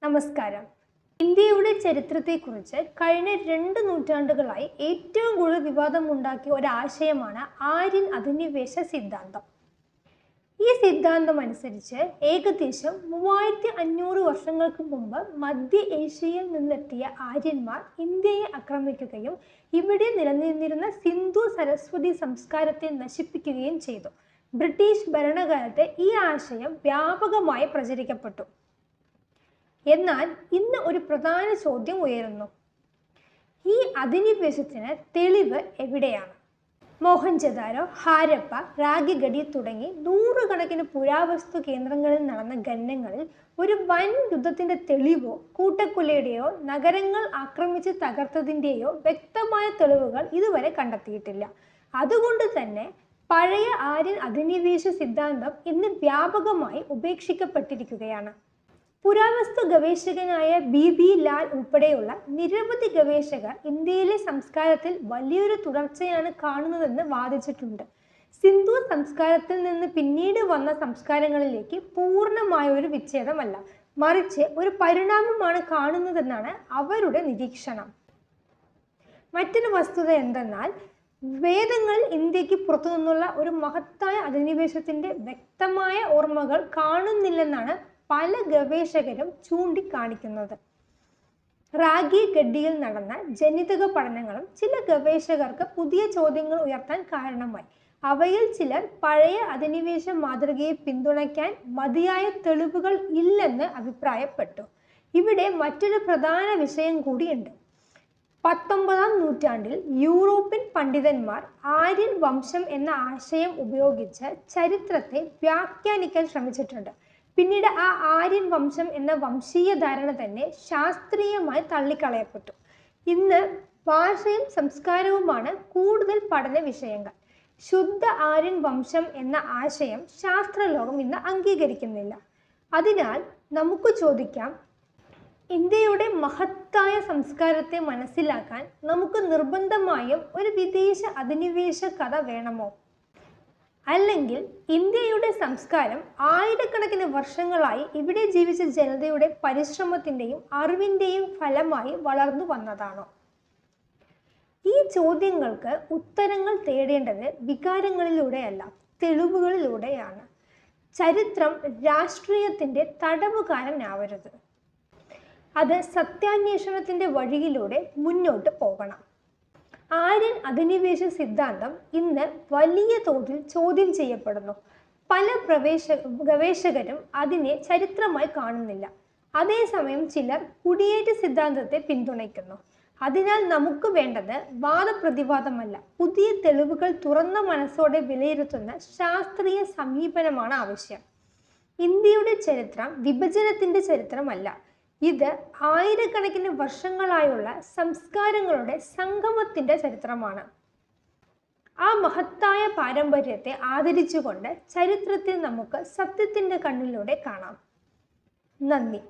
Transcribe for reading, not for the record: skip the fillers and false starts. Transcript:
നമസ്കാരം. ഇന്ത്യയുടെ ചരിത്രത്തെക്കുറിച്ച് കഴിഞ്ഞ 2 നൂറ്റാണ്ടുകളായി ഏറ്റവും കൂടുതൽ വിവാദമുണ്ടാക്കിയ ഒരാശയമാണ് ആര്യൻ അധിനിവേശ സിദ്ധാന്തം. ഈ സിദ്ധാന്തം അനുസരിച്ച് ഏകദേശം 3500 വർഷങ്ങൾക്ക് മുമ്പ് മധ്യ ഏഷ്യയിൽ നിന്നെത്തിയ ആര്യന്മാർ ഇന്ത്യയെ ആക്രമിക്കുകയും ഇവിടെ നിലനിന്നിരുന്ന സിന്ധു സരസ്വതി സംസ്കാരത്തെ നശിപ്പിക്കുകയും ചെയ്തു. ബ്രിട്ടീഷ് ഭരണകാലത്ത് ഈ ആശയം വ്യാപകമായി പ്രചരിക്കപ്പെട്ടു. എന്നാൽ ഇന്ന് ഒരു പ്രധാന ചോദ്യം ഉയരുന്നു: ഈ അധിനിവേശത്തിന് തെളിവ് എവിടെയാണ്? മോഹൻജദാരോ, ഹാരപ്പ, റാഗിഗഡി തുടങ്ങി നൂറുകണക്കിന് പുരാവസ്തു കേന്ദ്രങ്ങളിൽ നടന്ന ഖനനങ്ങളിൽ ഒരു വൻ യുദ്ധത്തിന്റെ തെളിവോ കൂട്ടക്കൊലയുടെയോ നഗരങ്ങൾ ആക്രമിച്ച് തകർത്തതിൻ്റെയോ വ്യക്തമായ തെളിവുകൾ ഇതുവരെ കണ്ടെത്തിയിട്ടില്ല. അതുകൊണ്ട് തന്നെ പഴയ ആര്യൻ അധിനിവേശ സിദ്ധാന്തം ഇന്ന് വ്യാപകമായി ഉപേക്ഷിക്കപ്പെട്ടിരിക്കുകയാണ്. പുരാവസ്തു ഗവേഷകനായ ബി ലാൽ ഉൾപ്പെടെയുള്ള നിരവധി ഗവേഷകർ ഇന്ത്യയിലെ സംസ്കാരത്തിൽ വലിയൊരു തുടർച്ചയാണ് കാണുന്നതെന്ന് വാദിച്ചിട്ടുണ്ട്. സിന്ധു സംസ്കാരത്തിൽ നിന്ന് പിന്നീട് വന്ന സംസ്കാരങ്ങളിലേക്ക് പൂർണ്ണമായ ഒരു വിച്ഛേദമല്ല, മറിച്ച് ഒരു പരിണാമമാണ് കാണുന്നതെന്നാണ് അവരുടെ നിരീക്ഷണം. മറ്റൊരു വസ്തുത എന്തെന്നാൽ, വേദങ്ങളിൽ ഇന്ത്യക്ക് പുറത്തു നിന്നുള്ള ഒരു മഹത്തായ അധിനിവേശത്തിന്റെ വ്യക്തമായ ഓർമ്മകൾ കാണുന്നില്ലെന്നാണ് പല ഗവേഷകരും ചൂണ്ടിക്കാണിക്കുന്നത്. റാഗി ഗഡ്ഡിയിൽ നടന്ന ജനിതക പഠനങ്ങളും ചില ഗവേഷകർക്ക് പുതിയ ചോദ്യങ്ങൾ ഉയർത്താൻ കാരണമായി. അവയിൽ ചിലർ പഴയ അധിനിവേശ മാതൃകയെ പിന്തുണയ്ക്കാൻ മതിയായ തെളിവുകൾ ഇല്ലെന്ന് അഭിപ്രായപ്പെട്ടു. ഇവിടെ മറ്റൊരു പ്രധാന വിഷയം കൂടിയുണ്ട്. 19-ാം നൂറ്റാണ്ടിൽ യൂറോപ്യൻ പണ്ഡിതന്മാർ ആര്യൻ വംശം എന്ന ആശയം ഉപയോഗിച്ച് ചരിത്രത്തെ വ്യാഖ്യാനിക്കാൻ ശ്രമിച്ചിട്ടുണ്ട്. പിന്നീട് ആ ആര്യൻ വംശം എന്ന വംശീയ ധാരണ തന്നെ ശാസ്ത്രീയമായി തള്ളിക്കളയപ്പെട്ടു. ഇന്ന് ഭാഷയും സംസ്കാരവുമാണ് കൂടുതൽ പഠന വിഷയങ്ങൾ. ശുദ്ധ ആര്യൻ വംശം എന്ന ആശയം ശാസ്ത്രലോകം ഇന്ന് അംഗീകരിക്കുന്നില്ല. അതിനാൽ നമുക്ക് ചോദിക്കാം, ഇന്ത്യയുടെ മഹത്തായ സംസ്കാരത്തെ മനസ്സിലാക്കാൻ നമുക്ക് നിർബന്ധമായും ഒരു വിദേശ അധിനിവേശ കഥ വേണമോ? അല്ലെങ്കിൽ ഇന്ത്യയുടെ സംസ്കാരം ആയിരക്കണക്കിന് വർഷങ്ങളായി ഇവിടെ ജീവിച്ച ജനതയുടെ പരിശ്രമത്തിൻ്റെയും അറിവിൻ്റെയും ഫലമായി വളർന്നു വന്നതാണോ? ഈ ചോദ്യങ്ങൾക്ക് ഉത്തരങ്ങൾ തേടേണ്ടത് വികാരങ്ങളിലൂടെയല്ല, തെളിവുകളിലൂടെയാണ്. ചരിത്രം രാഷ്ട്രീയത്തിൻ്റെ തടവുകാരനാവരുത്. അത് സത്യാന്വേഷണത്തിൻ്റെ വഴിയിലൂടെ മുന്നോട്ട് പോകണം. ആര്യൻ അധിനിവേശ സിദ്ധാന്തം ഇന്ന് വലിയ തോതിൽ ചോദ്യം ചെയ്യപ്പെടുന്നു. പല ഗവേഷകരും അതിനെ ചരിത്രമായി കാണുന്നില്ല. അതേസമയം ചിലർ കുടിയേറ്റ സിദ്ധാന്തത്തെ പിന്തുണയ്ക്കുന്നു. അതിനാൽ നമുക്ക് വേണ്ടത് വാദപ്രതിവാദമല്ല, പുതിയ തെളിവുകൾ തുറന്ന മനസ്സോടെ വിലയിരുത്തുന്ന ശാസ്ത്രീയ സമീപനമാണ് ആവശ്യം. ഇന്ത്യയുടെ ചരിത്രം വിഭജനത്തിന്റെ ചരിത്രമല്ല, ഇത് ആയിരക്കണക്കിന് വർഷങ്ങളായുള്ള സംസ്കാരങ്ങളുടെ സംഗമത്തിന്റെ ചരിത്രമാണ്. ആ മഹത്തായ പാരമ്പര്യത്തെ ആദരിച്ചുകൊണ്ട് ചരിത്രത്തെ നമുക്ക് സത്യത്തിന്റെ കണ്ണിലൂടെ കാണാം. നന്ദി.